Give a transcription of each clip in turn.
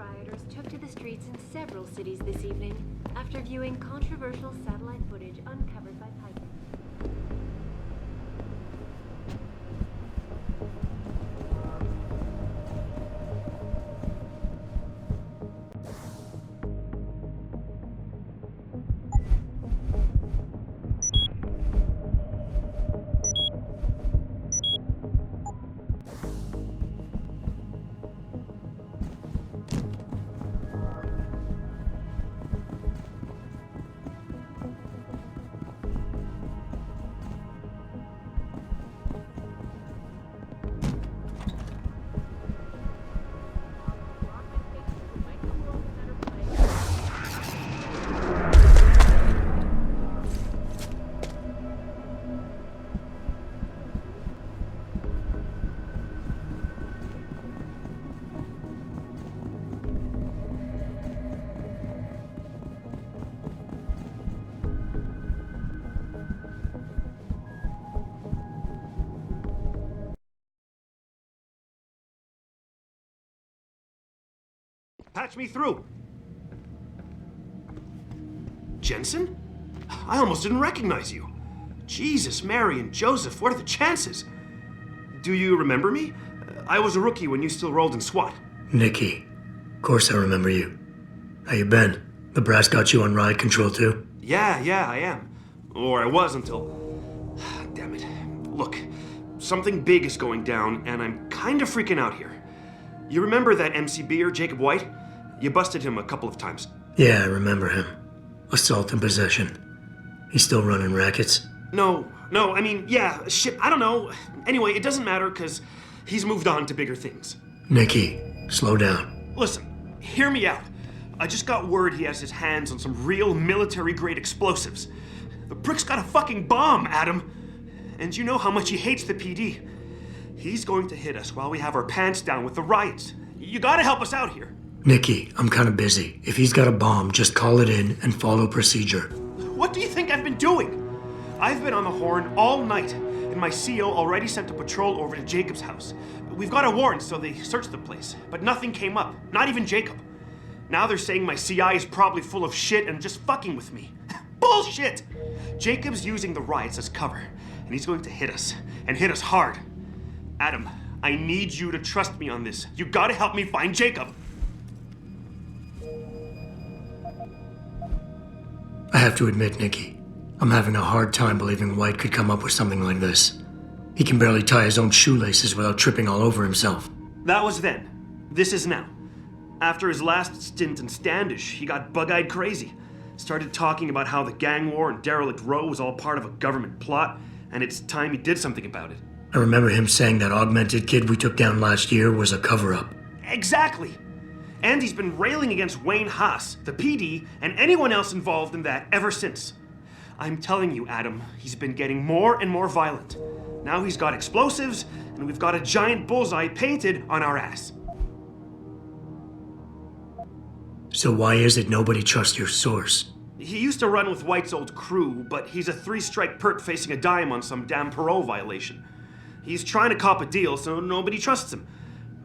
rioters took to the streets in several cities this evening after viewing controversial satellite footage uncovered by pacifist. Patch me through. Jensen? I almost didn't recognize you. Jesus, Mary, and Joseph, what are the chances? Do you remember me? I was a rookie when you still rolled in SWAT. Nikki. Of course I remember you. How you been? The brass got you on riot control too? Yeah, I am. Or I was until... Damn it. Look, something big is going down, and I'm kind of freaking out here. You remember that MCBer, Jacob White? You busted him a couple of times. Yeah, I remember him. Assault and possession. He's still running rackets? No, I mean, yeah, shit, I don't know. Anyway, it doesn't matter, because he's moved on to bigger things. Nikki, slow down. Listen, hear me out. I just got word he has his hands on some real military-grade explosives. The prick's got a fucking bomb, Adam. And you know how much he hates the PD. He's going to hit us while we have our pants down with the riots. You gotta help us out here. Nikki, I'm kinda busy. If he's got a bomb, just call it in and follow procedure. What do you think I've been doing? I've been on the horn all night, and my CO already sent a patrol over to Jacob's house. We've got a warrant, so they searched the place, but nothing came up, not even Jacob. Now they're saying my CI is probably full of shit and just fucking with me. Bullshit! Jacob's using the riots as cover, and he's going to hit us, and hit us hard. Adam, I need you to trust me on this. You gotta help me find Jacob. I have to admit, Nikki, I'm having a hard time believing White could come up with something like this. He can barely tie his own shoelaces without tripping all over himself. That was then. This is now. After his last stint in Standish, he got bug-eyed crazy. Started talking about how the gang war in Derelict Row was all part of a government plot, and it's time he did something about it. I remember him saying that augmented kid we took down last year was a cover-up. Exactly! And he's been railing against Wayne Haas, the PD, and anyone else involved in that ever since. I'm telling you, Adam, he's been getting more and more violent. Now he's got explosives, and we've got a giant bullseye painted on our ass. So why is it nobody trusts your source? He used to run with White's old crew, but he's a 3-strike pert facing a dime on some damn parole violation. He's trying to cop a deal, so nobody trusts him.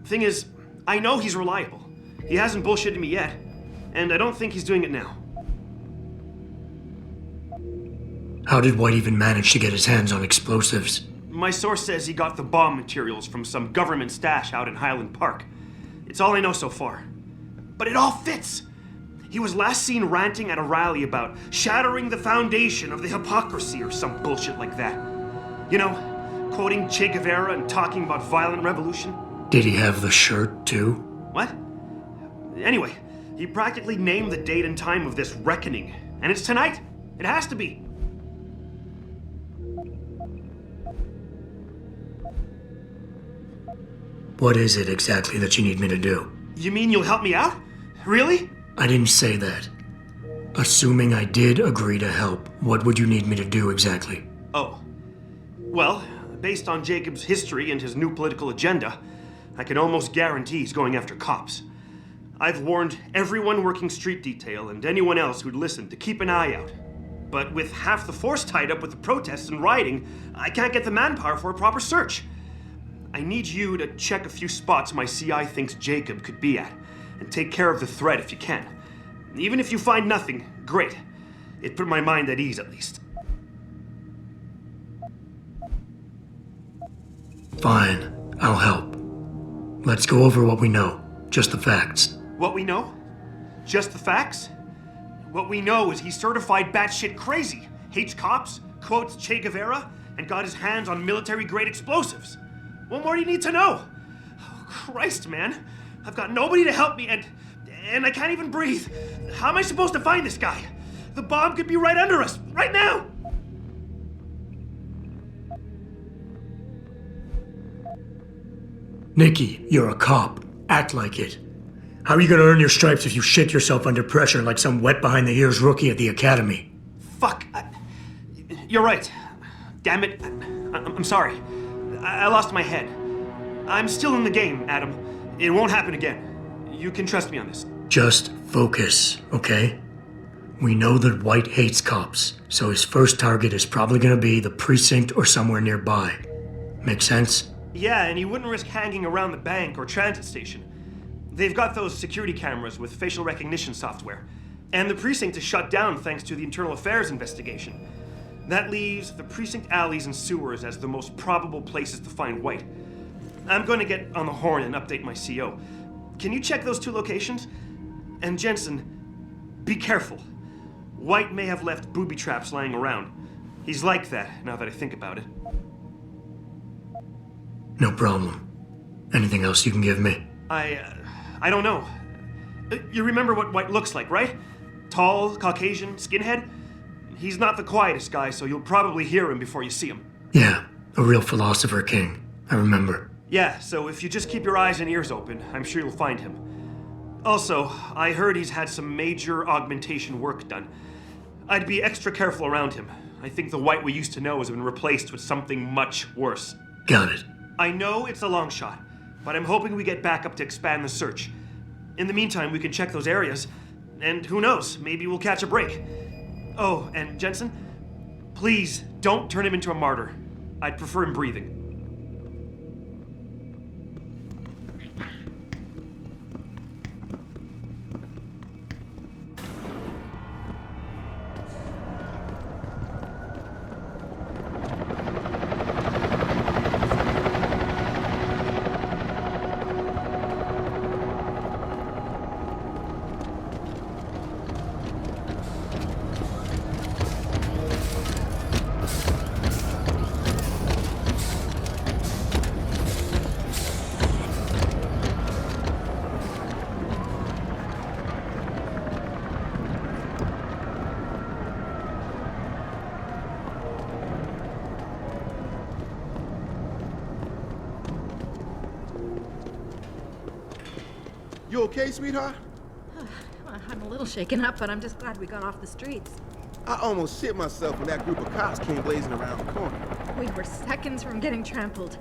Thing is, I know he's reliable. He hasn't bullshitted me yet, and I don't think he's doing it now. How did White even manage to get his hands on explosives? My source says he got the bomb materials from some government stash out in Highland Park. It's all I know so far. But it all fits! He was last seen ranting at a rally about shattering the foundation of the hypocrisy or some bullshit like that. You know, quoting Che Guevara and talking about violent revolution. Did he have the shirt, too? What? Anyway, he practically named the date and time of this reckoning. And it's tonight. It has to be. What is it exactly that you need me to do? You mean you'll help me out? Really? I didn't say that. Assuming I did agree to help, what would you need me to do exactly? Oh. Well, based on Jacob's history and his new political agenda, I can almost guarantee he's going after cops. I've warned everyone working street detail and anyone else who'd listen to keep an eye out. But with half the force tied up with the protests and rioting, I can't get the manpower for a proper search. I need you to check a few spots my CI thinks Jacob could be at, and take care of the threat if you can. Even if you find nothing, great. It put my mind at ease, at least. Fine, I'll help. Let's go over what we know. Just the facts. What we know? Just the facts? What we know is he's certified batshit crazy, hates cops, quotes Che Guevara, and got his hands on military-grade explosives. What more do you need to know? Oh, Christ, man. I've got nobody to help me, and I can't even breathe. How am I supposed to find this guy? The bomb could be right under us, right now! Nikki, you're a cop. Act like it. How are you gonna earn your stripes if you shit yourself under pressure like some wet behind the ears rookie at the academy? Fuck. You're right. Damn it. I'm sorry. I lost my head. I'm still in the game, Adam. It won't happen again. You can trust me on this. Just focus, okay? We know that White hates cops, so his first target is probably gonna be the precinct or somewhere nearby. Make sense? Yeah, and he wouldn't risk hanging around the bank or transit station. They've got those security cameras with facial recognition software. And the precinct is shut down thanks to the internal affairs investigation. That leaves the precinct alleys and sewers as the most probable places to find White. I'm going to get on the horn and update my CO. Can you check those two locations? And Jensen, be careful. White may have left booby traps lying around. He's like that, now that I think about it. No problem. Anything else you can give me? I don't know. You remember what White looks like, right? Tall, Caucasian, skinhead? He's not the quietest guy, so you'll probably hear him before you see him. Yeah, a real philosopher king. I remember. Yeah, so if you just keep your eyes and ears open, I'm sure you'll find him. Also, I heard he's had some major augmentation work done. I'd be extra careful around him. I think the White we used to know has been replaced with something much worse. Got it. I know it's a long shot, but I'm hoping we get backup to expand the search. In the meantime, we can check those areas, and who knows, maybe we'll catch a break. Oh, and Jensen, please don't turn him into a martyr. I'd prefer him breathing. You okay, sweetheart? I'm a little shaken up, but I'm just glad we got off the streets. I almost shit myself when that group of cops came blazing around the corner. We were seconds from getting trampled.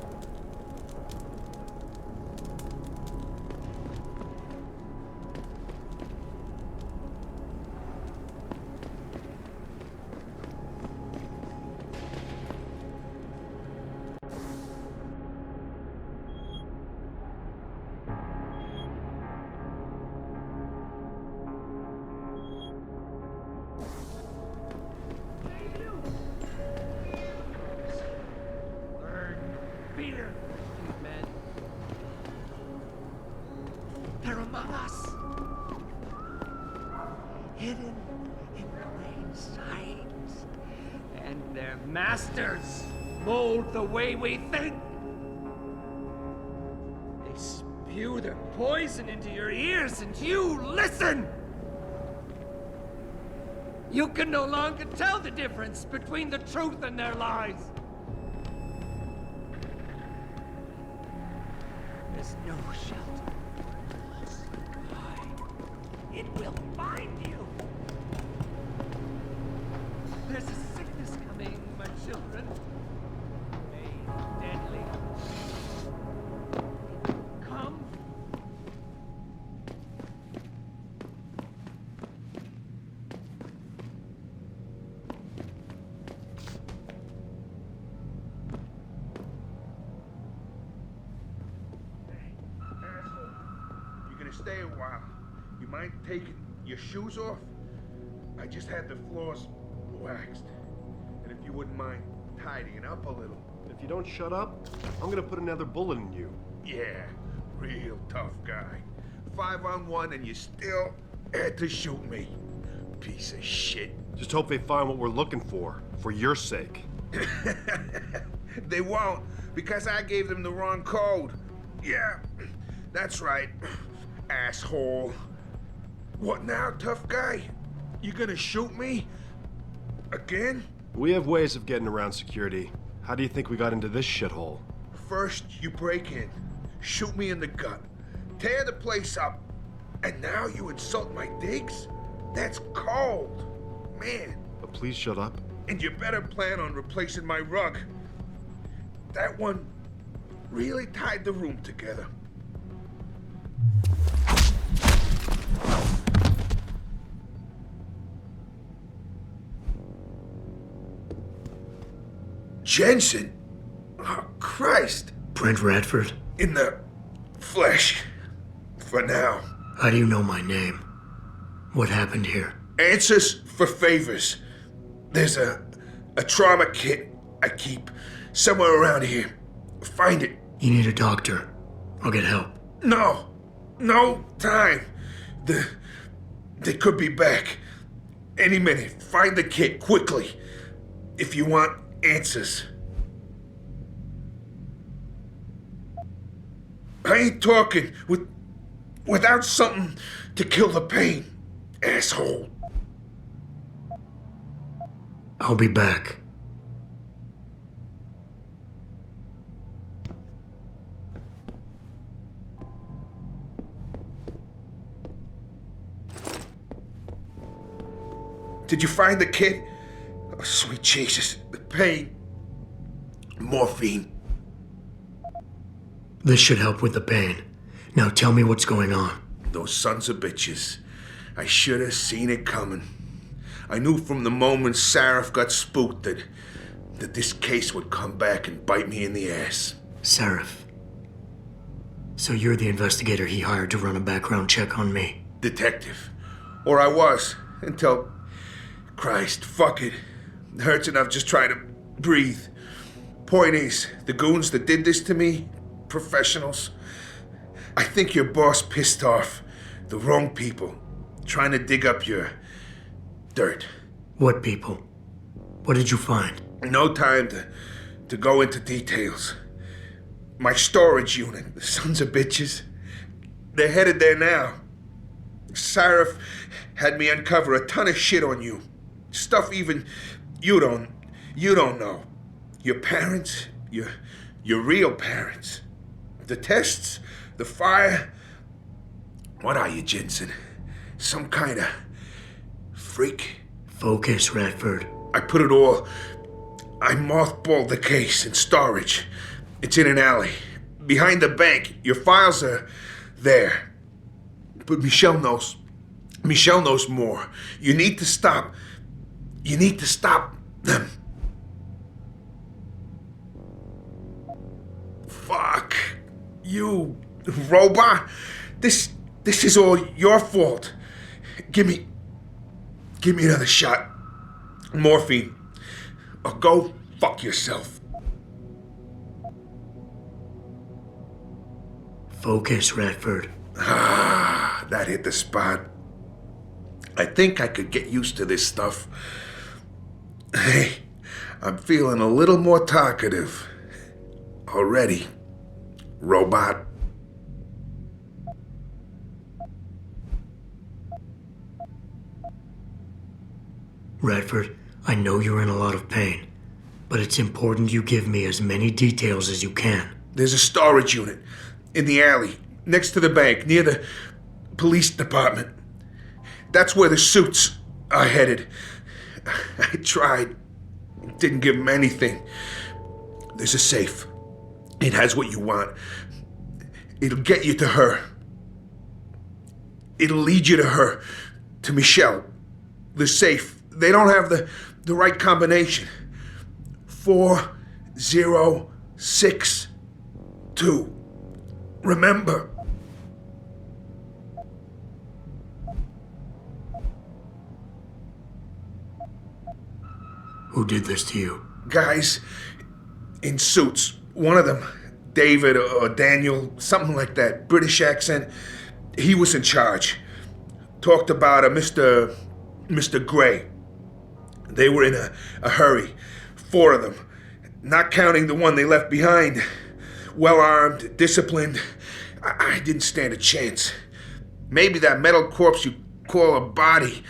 They're among us. Hidden in plain sight. And their masters mold the way we think. They spew their poison into your ears and you listen. You can no longer tell the difference between the truth and their lies. There's no shelter. It will find you! There's a sickness coming, my children. Deadly. Come. stay a while. You mind taking your shoes off? I just had the floors waxed. And if you wouldn't mind tidying up a little. If you don't shut up, I'm gonna put another bullet in you. Yeah, real tough guy. 5-on-1 and you still had to shoot me. Piece of shit. Just hope they find what we're looking for your sake. They won't, because I gave them the wrong code. Yeah, that's right, asshole. What now, tough guy? You gonna shoot me? Again? We have ways of getting around security. How do you think we got into this shithole? First, you break in, shoot me in the gut, tear the place up, and now you insult my digs? That's cold, man. But please shut up. And you better plan on replacing my rug. That one really tied the room together. Jensen? Oh, Christ. Brent Radford? In the flesh. For now. How do you know my name? What happened here? Answers for favors. There's a trauma kit I keep somewhere around here. Find it. You need a doctor. I'll get help. No time. They could be back any minute. Find the kit quickly if you want answers. I ain't talking without something to kill the pain, asshole. I'll be back. Did you find the kid? Oh, sweet Jesus. The pain. Morphine. This should help with the pain. Now tell me what's going on. Those sons of bitches. I should have seen it coming. I knew from the moment Sarif got spooked that this case would come back and bite me in the ass. Sarif. So you're the investigator he hired to run a background check on me? Detective. Or I was, until... Christ, fuck it. It hurts enough just trying to breathe. Point is, the goons that did this to me, professionals, I think your boss pissed off the wrong people, trying to dig up your dirt. What people? What did you find? No time to go into details. My storage unit, the sons of bitches, they're headed there now. Sarif had me uncover a ton of shit on you. Stuff even you don't know. Your parents, your real parents. The tests, the fire. What are you, Jensen? Some kind of freak? Focus, Radford. I mothballed the case in storage. It's in an alley. Behind the bank. Your files are there. But Michelle knows more. You need to stop them. Fuck. You robot. This is all your fault. Give me another shot. Morphine. Or go fuck yourself. Focus, Radford. Ah, that hit the spot. I think I could get used to this stuff. Hey, I'm feeling a little more talkative. Already. Robot. Radford, I know you're in a lot of pain, but it's important you give me as many details as you can. There's a storage unit in the alley, next to the bank, near the police department. That's where the suits are headed. I tried. Didn't give them anything. There's a safe. It has what you want. It'll get you to her. It'll lead you to her. To Michelle. The safe. They don't have the right combination. 4062. Remember. Who did this to you? Guys in suits. One of them, David or Daniel, something like that, British accent. He was in charge. Talked about a Mr. Gray. They were in a hurry. 4 of them. Not counting the one they left behind. Well-armed, disciplined. I didn't stand a chance. Maybe that metal corpse you call a body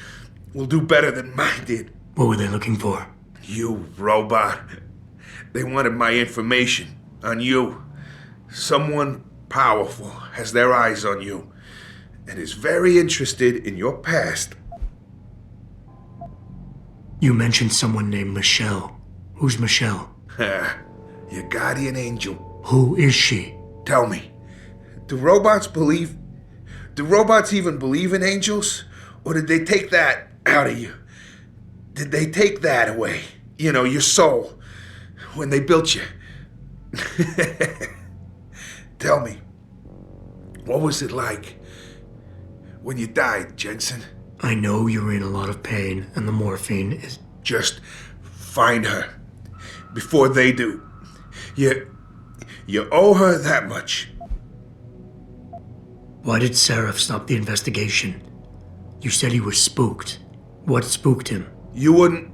will do better than mine did. What were they looking for? You robot. They wanted my information on you. Someone powerful has their eyes on you and is very interested in your past. You mentioned someone named Michelle. Who's Michelle? Your guardian angel. Who is she? Tell me, do robots even believe in angels? Or did they take that out of you? Did they take that away? You know, your soul, when they built you? Tell me, what was it like when you died, Jensen? I know you're in a lot of pain, and the morphine is... Just find her before they do. You owe her that much. Why did Seraph stop the investigation? You said he was spooked. What spooked him? You wouldn't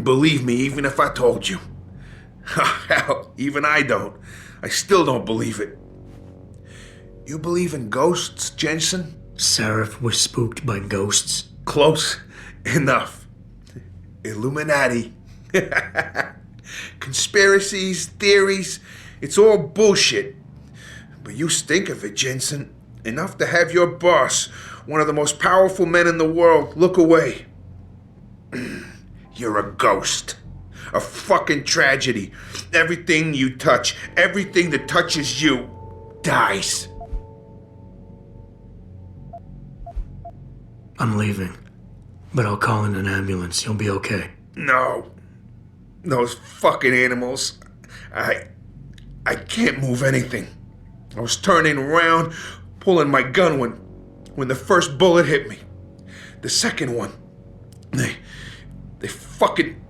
believe me even if I told you. Hell, even I don't. I still don't believe it. You believe in ghosts, Jensen? Seraph was spooked by ghosts? Close enough. Illuminati. Conspiracies, theories, it's all bullshit. But you stink of it, Jensen. Enough to have your boss, one of the most powerful men in the world, look away. You're a ghost. A fucking tragedy. Everything you touch, everything that touches you, dies. I'm leaving. But I'll call in an ambulance. You'll be okay. No. Those fucking animals. I can't move anything. I was turning around, pulling my gun when the first bullet hit me. The second one, they fucking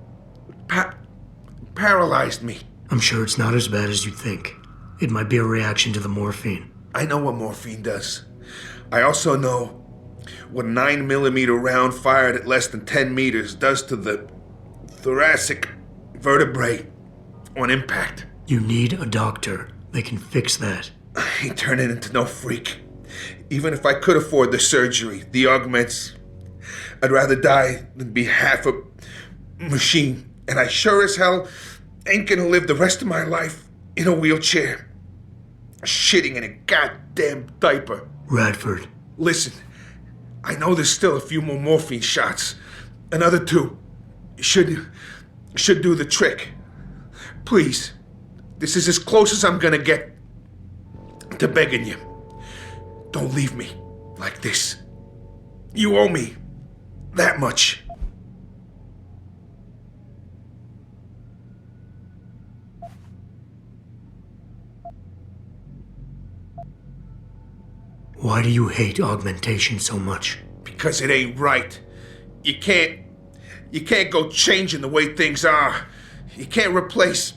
paralyzed me. I'm sure it's not as bad as you think. It might be a reaction to the morphine. I know what morphine does. I also know what a 9mm round fired at less than 10 meters does to the thoracic vertebrae on impact. You need a doctor. They can fix that. I ain't turning into no freak. Even if I could afford the surgery, the augments, I'd rather die than be half a machine. And I sure as hell ain't gonna live the rest of my life in a wheelchair, shitting in a goddamn diaper. Radford. Listen, I know there's still a few more morphine shots. Another 2 should do the trick. Please, this is as close as I'm gonna get to begging you. Don't leave me like this. You owe me that much. Why do you hate augmentation so much? Because it ain't right. You can't go changing the way things are. You can't replace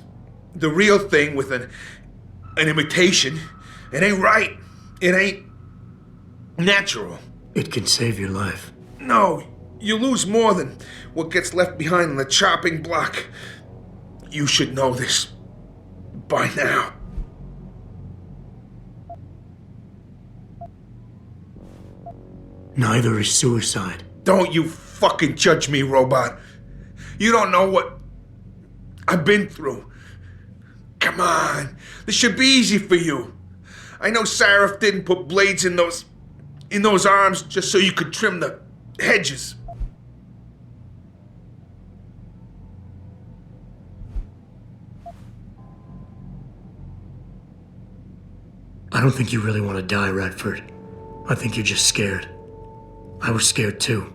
the real thing with an imitation. It ain't right. It ain't natural. It can save your life. No, you lose more than what gets left behind on the chopping block. You should know this by now. Neither is suicide. Don't you fucking judge me, robot. You don't know what I've been through. Come on, this should be easy for you. I know Sarah didn't put blades in those arms just so you could trim the hedges. I don't think you really want to die, Radford. I think you're just scared. I was scared too.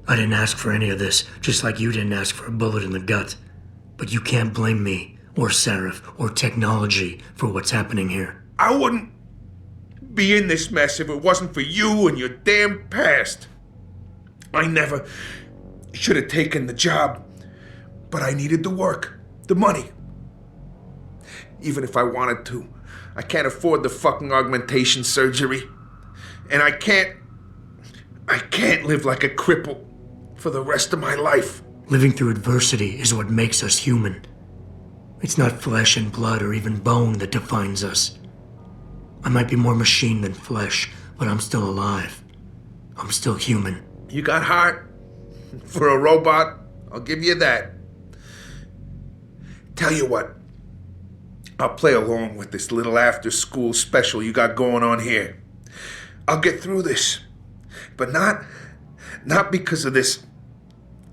I didn't ask for any of this, just like you didn't ask for a bullet in the gut. But you can't blame me, or Seraph, or technology for what's happening here. I wouldn't be in this mess if it wasn't for you and your damn past. I never should have taken the job But I needed the work, the money. Even if I wanted to, I can't afford the fucking augmentation surgery. And I can't live like a cripple for the rest of my life. Living through adversity is what makes us human. It's not flesh and blood or even bone that defines us. I might be more machine than flesh, but I'm still alive. I'm still human. You got heart for a robot, I'll give you that. Tell you what, I'll play along with this little after-school special you got going on here. I'll get through this, but not because of this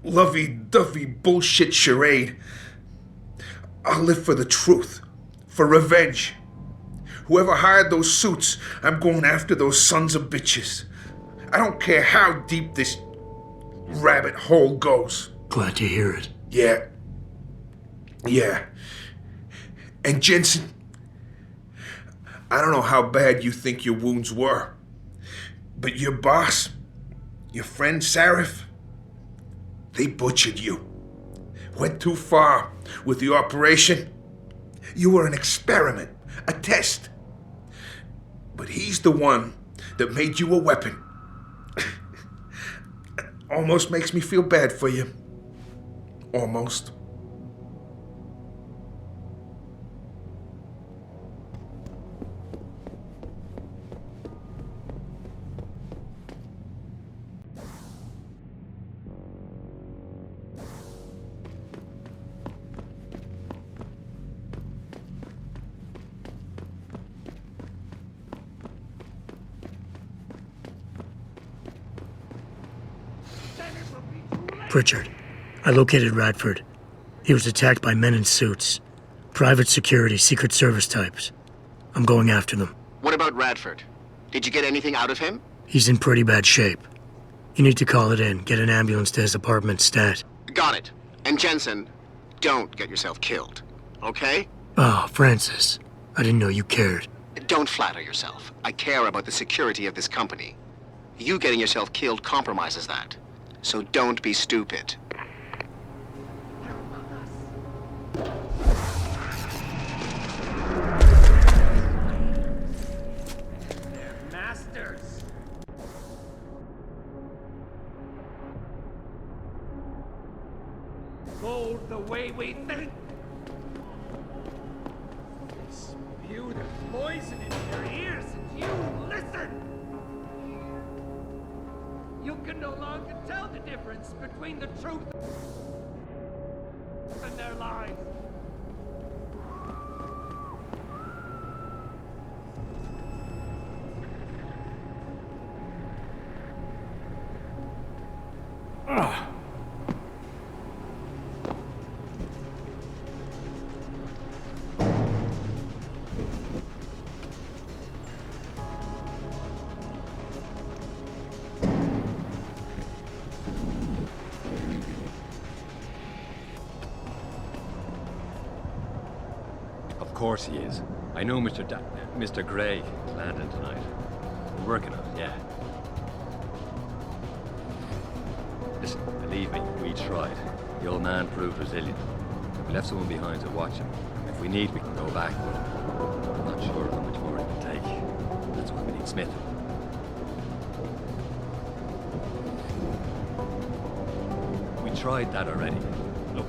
lovey-dovey bullshit charade. I'll live for the truth, for revenge. Whoever hired those suits, I'm going after those sons of bitches. I don't care how deep this rabbit hole goes. Glad to hear it. Yeah. And Jensen, I don't know how bad you think your wounds were, but your boss, your friend Sarif, they butchered you. Went too far with the operation. You were an experiment, a test. But he's the one that made you a weapon. Almost makes me feel bad for you. Almost. Pritchard, I located Radford. He was attacked by men in suits. Private security, Secret Service types. I'm going after them. What about Radford? Did you get anything out of him? He's in pretty bad shape. You need to call it in, get an ambulance to his apartment stat. Got it. And Jensen, don't get yourself killed, okay? Oh, Francis. I didn't know you cared. Don't flatter yourself. I care about the security of this company. You getting yourself killed compromises that. So don't be stupid. They're masters. Bold the way we think. They spew their poison into your ears and you listen. You can no longer tell the difference between the truth and their lies. Of course he is. I know Mr. Gray landed tonight. We're working on it, yeah. Listen, believe me, we tried. The old man proved resilient. We left someone behind to watch him. If we need, we can go back, but I'm not sure how much more it can take. That's why we need Smith. We tried that already. Look,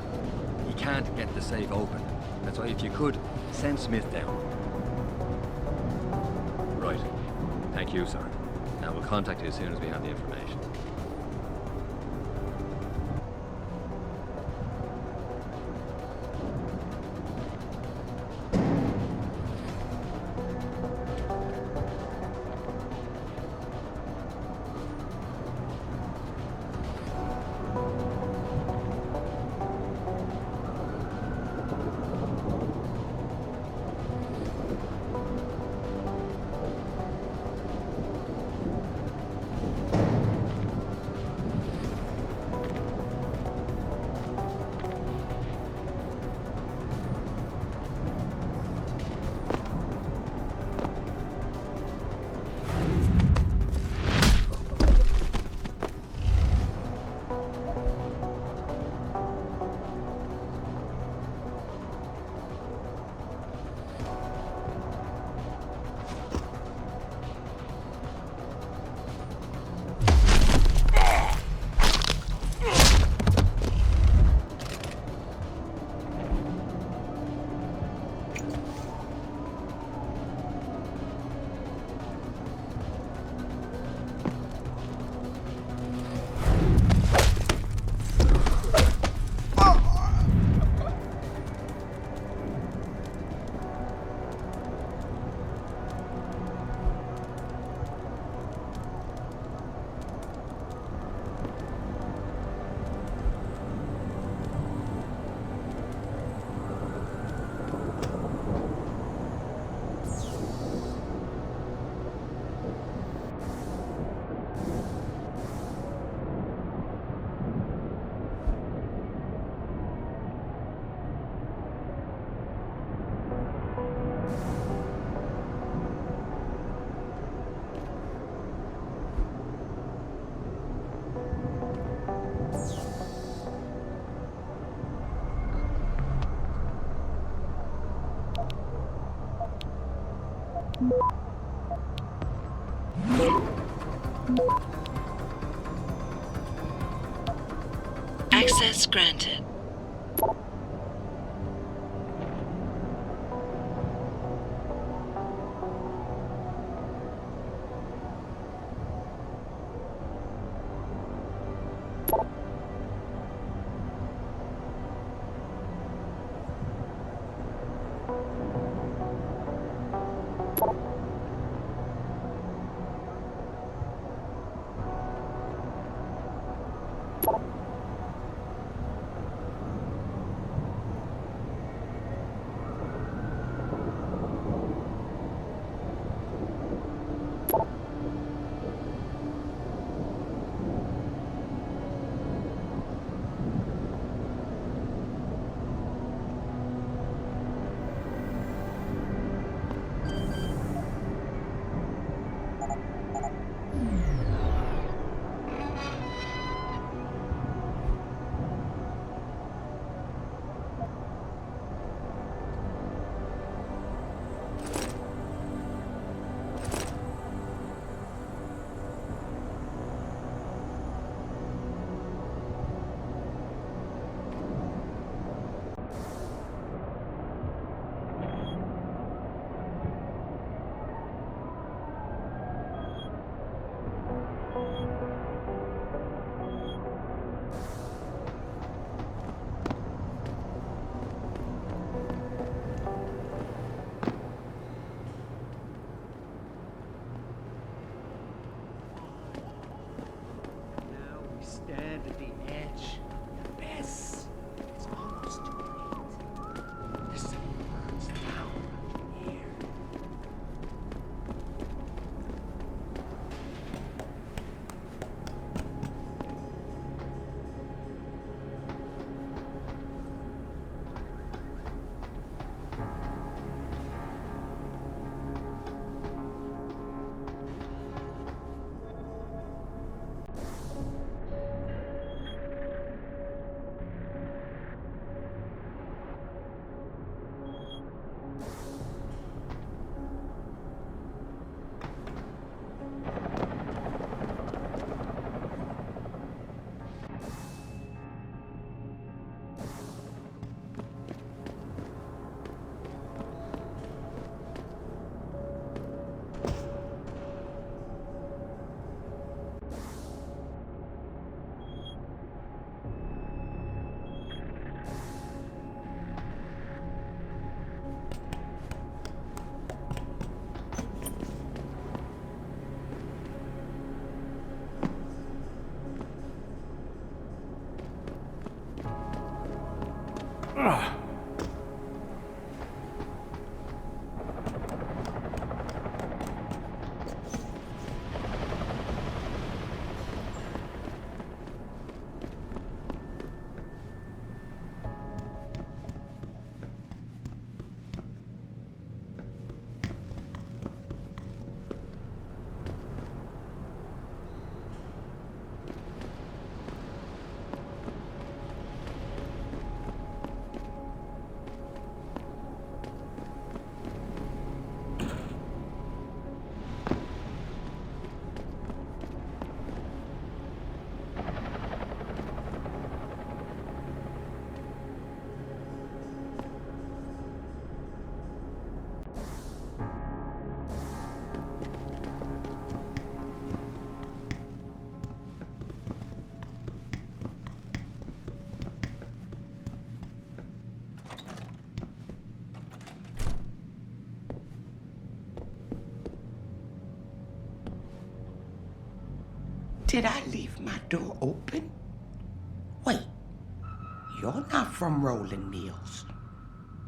he can't get the safe open. That's why if you could, send Smith down. Right. Thank you, sir. Now we'll contact you as soon as we have the information. Access granted. Now we stand at the edge. The abyss. It's almost too late. The sun burns down here. Did I leave my door open? Wait, you're not from Rolling Mills.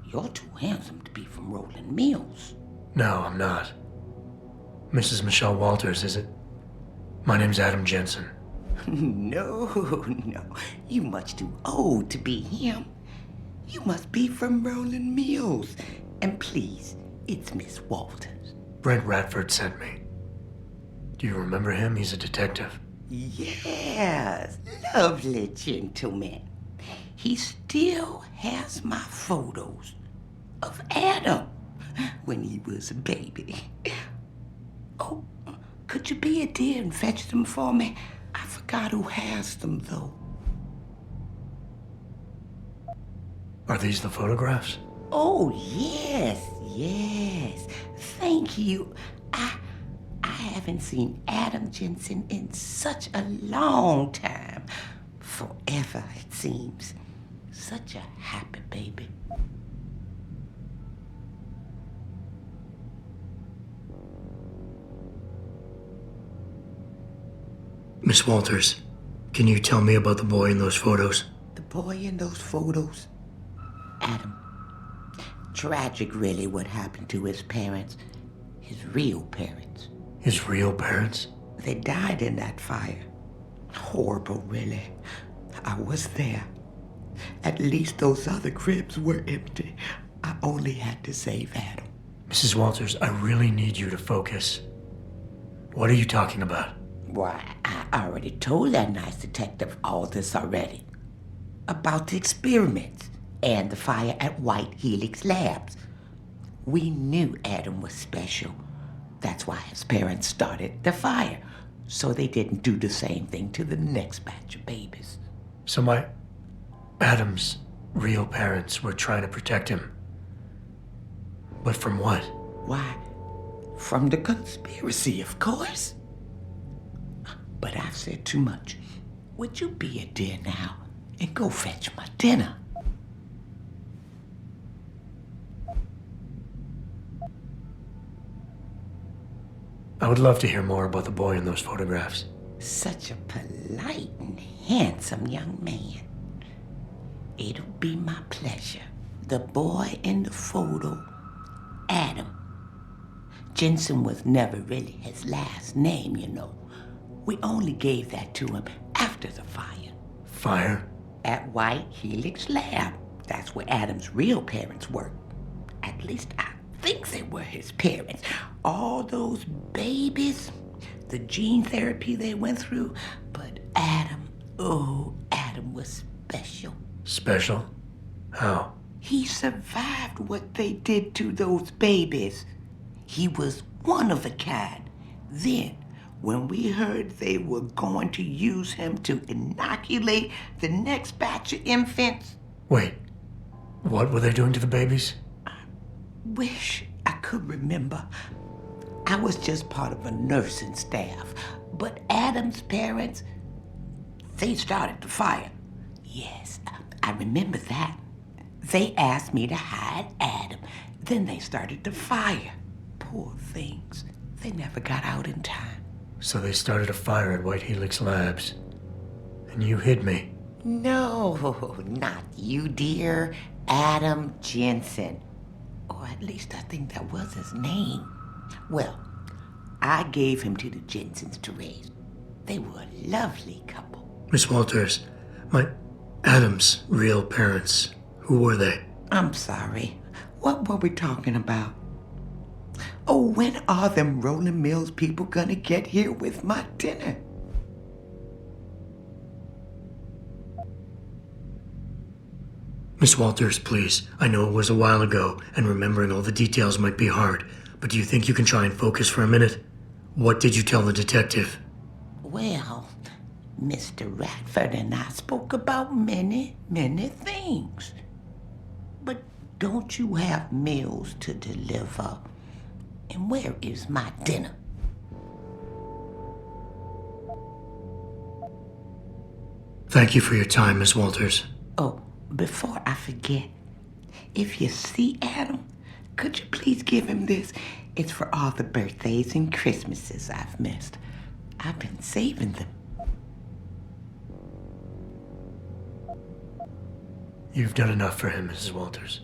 You're too handsome to be from Rolling Mills. No, I'm not. Mrs. Michelle Walters, is it? My name's Adam Jensen. No, you much too old to be him. You must be from Rolling Mills. And please, it's Miss Walters. Brent Radford sent me. Do you remember him? He's a detective. Yes, lovely gentleman. He still has my photos of Adam when he was a baby. Oh, Could you be a dear and fetch them for me? I forgot who has them, though. Are these the photographs? Oh, yes, yes. Thank you. I haven't seen Adam Jensen in such a long time. Forever, it seems. Such a happy baby. Miss Walters, can you tell me about the boy in those photos? The boy in those photos? Adam. Tragic, really, what happened to his parents. His real parents. His real parents? They died in that fire. Horrible, really. I was there. At least those other cribs were empty. I only had to save Adam. Mrs. Walters, I really need you to focus. What are you talking about? Why, I already told that nice detective all this already. About the experiments and the fire at White Helix Labs. We knew Adam was special. That's why his parents started the fire, so they didn't do the same thing to the next batch of babies. So Adam's real parents were trying to protect him. But from what? Why, from the conspiracy, of course. But I've said too much. Would you be a dear now and go fetch my dinner? I would love to hear more about the boy in those photographs. Such a polite and handsome young man. It'll be my pleasure. The boy in the photo, Adam. Jensen was never really his last name, you know. We only gave that to him after the fire. Fire? At White Helix Lab. That's where Adam's real parents worked. At least I think they were his parents. All those babies, the gene therapy they went through. But Adam, oh, Adam was special. Special? How? He survived what they did to those babies. He was one of a kind. Then, when we heard they were going to use him to inoculate the next batch of infants... Wait, what were they doing to the babies? I wish I could remember. I was just part of a nursing staff. But Adam's parents, they started the fire. Yes, I remember that. They asked me to hide Adam. Then they started the fire. Poor things. They never got out in time. So they started a fire at White Helix Labs. And you hid me. No, not you, dear. Adam Jensen. Or at least I think that was his name. Well, I gave him to the Jensens to raise. They were a lovely couple. Miss Walters, Adam's real parents, who were they? I'm sorry. What were we talking about? Oh, when are them Rolling Mills people gonna get here with my dinner? Miss Walters, please. I know it was a while ago, and remembering all the details might be hard, but do you think you can try and focus for a minute? What did you tell the detective? Well, Mr. Radford and I spoke about many, many things. But don't you have meals to deliver? And where is my dinner? Thank you for your time, Miss Walters. Oh, before I forget, if you see Adam, could you please give him this? It's for all the birthdays and Christmases I've missed. I've been saving them. You've done enough for him, Mrs. Walters.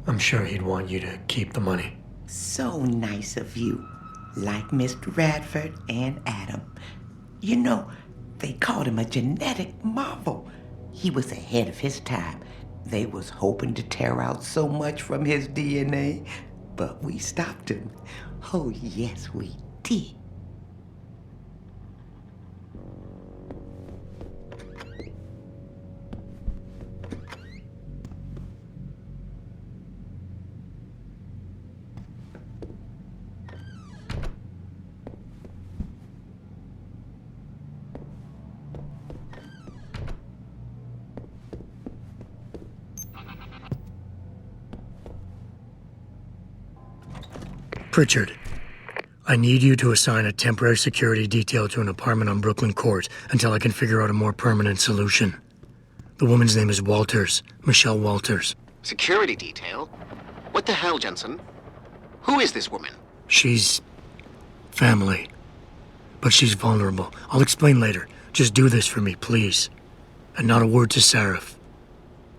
I'm sure he'd want you to keep the money. So nice of you. Like Mr. Radford and Adam. You know, they called him a genetic marvel. He was ahead of his time. They was hoping to tear out so much from his DNA, but we stopped him. Oh, yes, we did. Pritchard, I need you to assign a temporary security detail to an apartment on Brooklyn Court until I can figure out a more permanent solution. The woman's name is Walters, Michelle Walters. Security detail? What the hell, Jensen? Who is this woman? She's family, but she's vulnerable. I'll explain later. Just do this for me, please. And not a word to Sarif.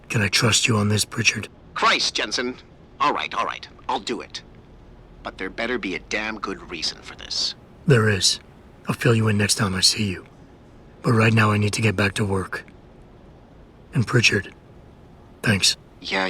Can I trust you on this, Pritchard? Christ, Jensen. All right. I'll do it. But there better be a damn good reason for this. There is. I'll fill you in next time I see you. But right now I need to get back to work. And Pritchard, thanks. Yeah.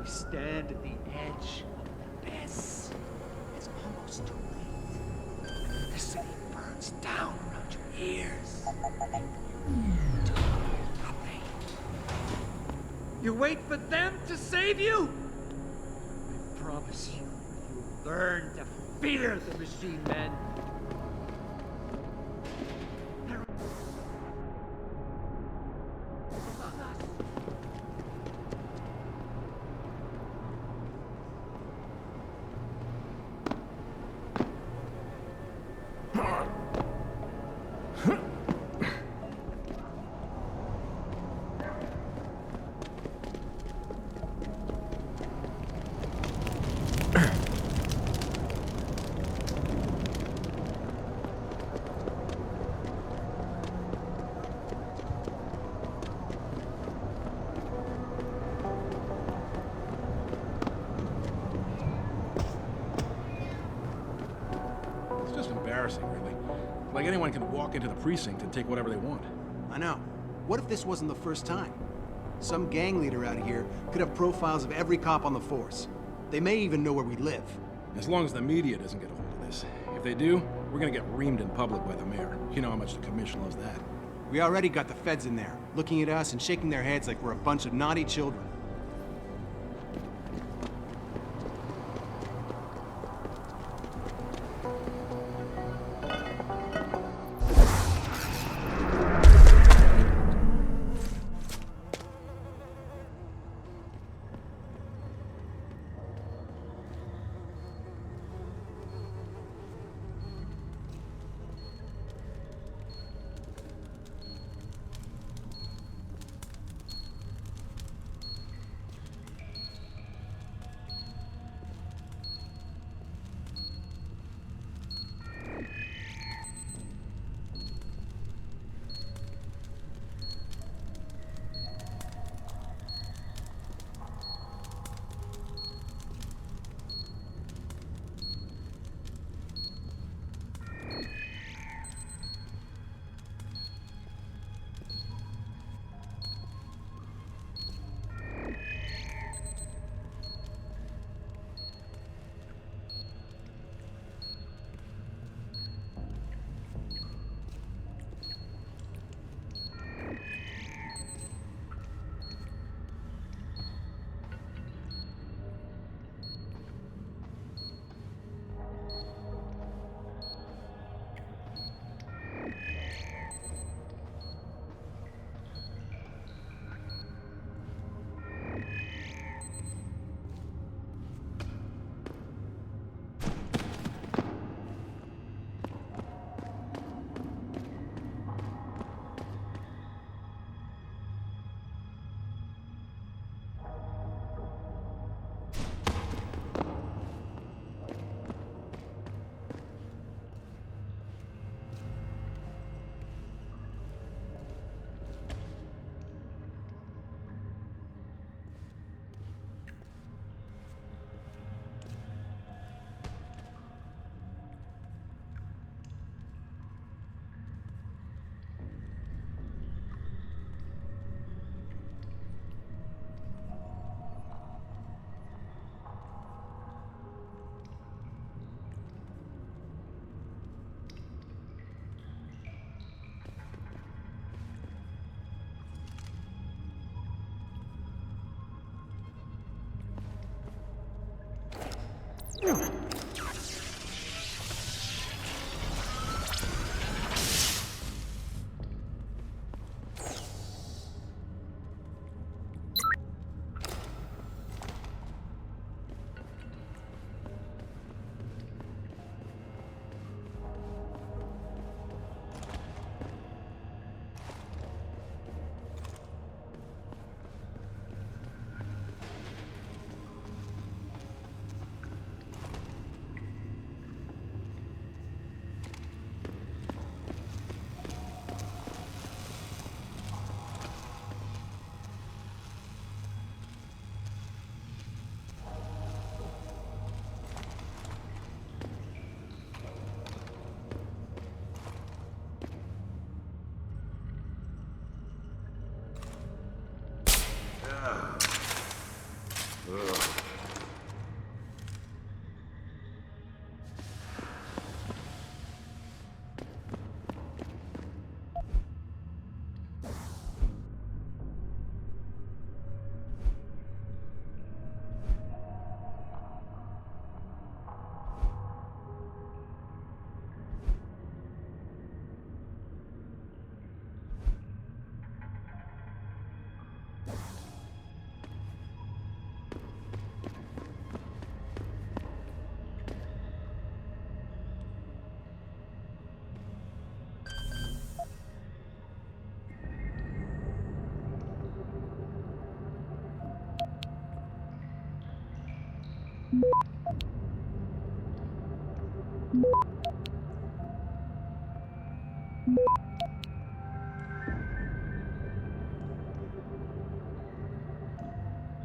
Stand at the edge of the abyss. It's almost too late. The city burns down around your ears. You do nothing. You wait for them to save you? I promise you, you'll learn to fear the machine men. Really. Like anyone can walk into the precinct and take whatever they want. I know. What if this wasn't the first time? Some gang leader out here could have profiles of every cop on the force. They may even know where we live. As long as the media doesn't get a hold of this. If they do, we're gonna get reamed in public by the mayor. You know how much the commission loves that. We already got the feds in there, looking at us and shaking their heads like we're a bunch of naughty children.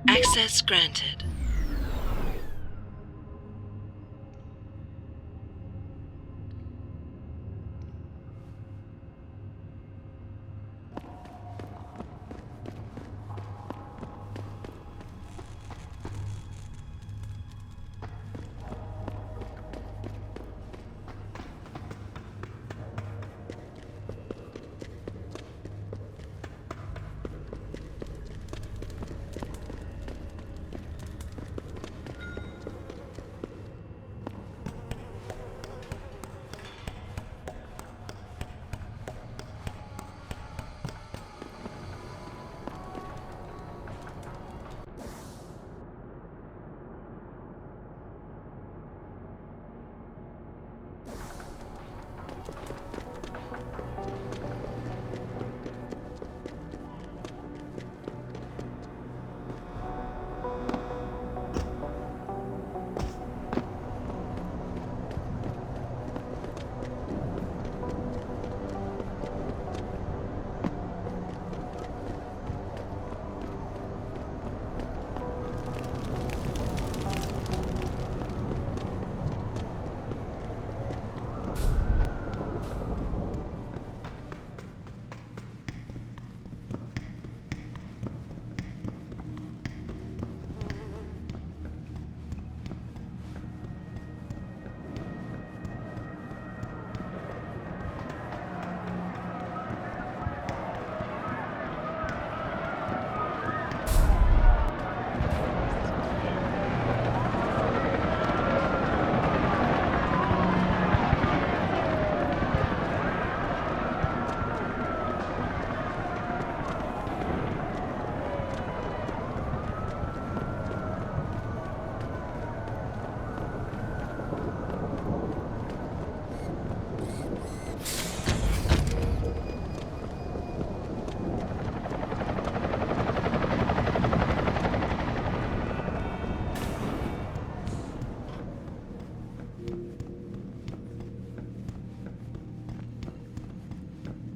Access granted.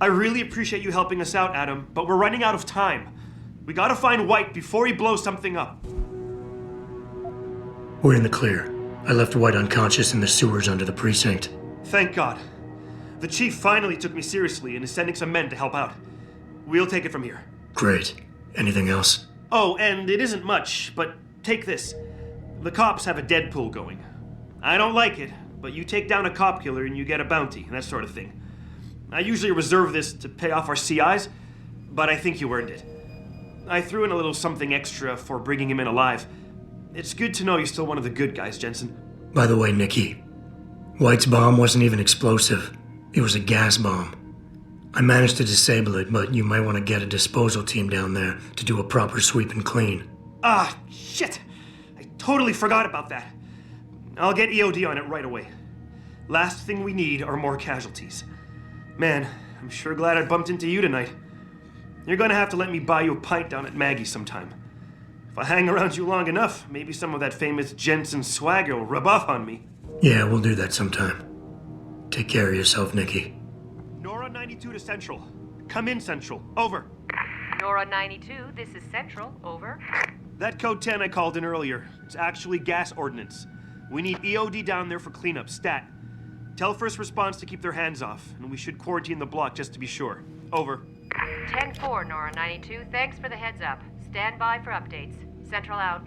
I really appreciate you helping us out, Adam, but we're running out of time. We gotta find White before he blows something up. We're in the clear. I left White unconscious in the sewers under the precinct. Thank God. The chief finally took me seriously and is sending some men to help out. We'll take it from here. Great. Anything else? Oh, and it isn't much, but take this. The cops have a Deadpool going. I don't like it, but you take down a cop killer and you get a bounty, that sort of thing. I usually reserve this to pay off our CIs, but I think you earned it. I threw in a little something extra for bringing him in alive. It's good to know you're still one of the good guys, Jensen. By the way, Nikki, White's bomb wasn't even explosive. It was a gas bomb. I managed to disable it, but you might want to get a disposal team down there to do a proper sweep and clean. Ah, shit! I totally forgot about that. I'll get EOD on it right away. Last thing we need are more casualties. Man, I'm sure glad I bumped into you tonight. You're gonna have to let me buy you a pint down at Maggie's sometime. If I hang around you long enough, maybe some of that famous Jensen swagger will rub off on me. Yeah, we'll do that sometime. Take care of yourself, Nikki. Nora 92 to Central. Come in, Central. Over. Nora 92, this is Central. Over. That code 10 I called in earlier. It's actually gas ordnance. We need EOD down there for cleanup, stat. Tell first response to keep their hands off, and we should quarantine the block just to be sure. Over. 10-4, Nora 92. Thanks for the heads up. Stand by for updates. Central out.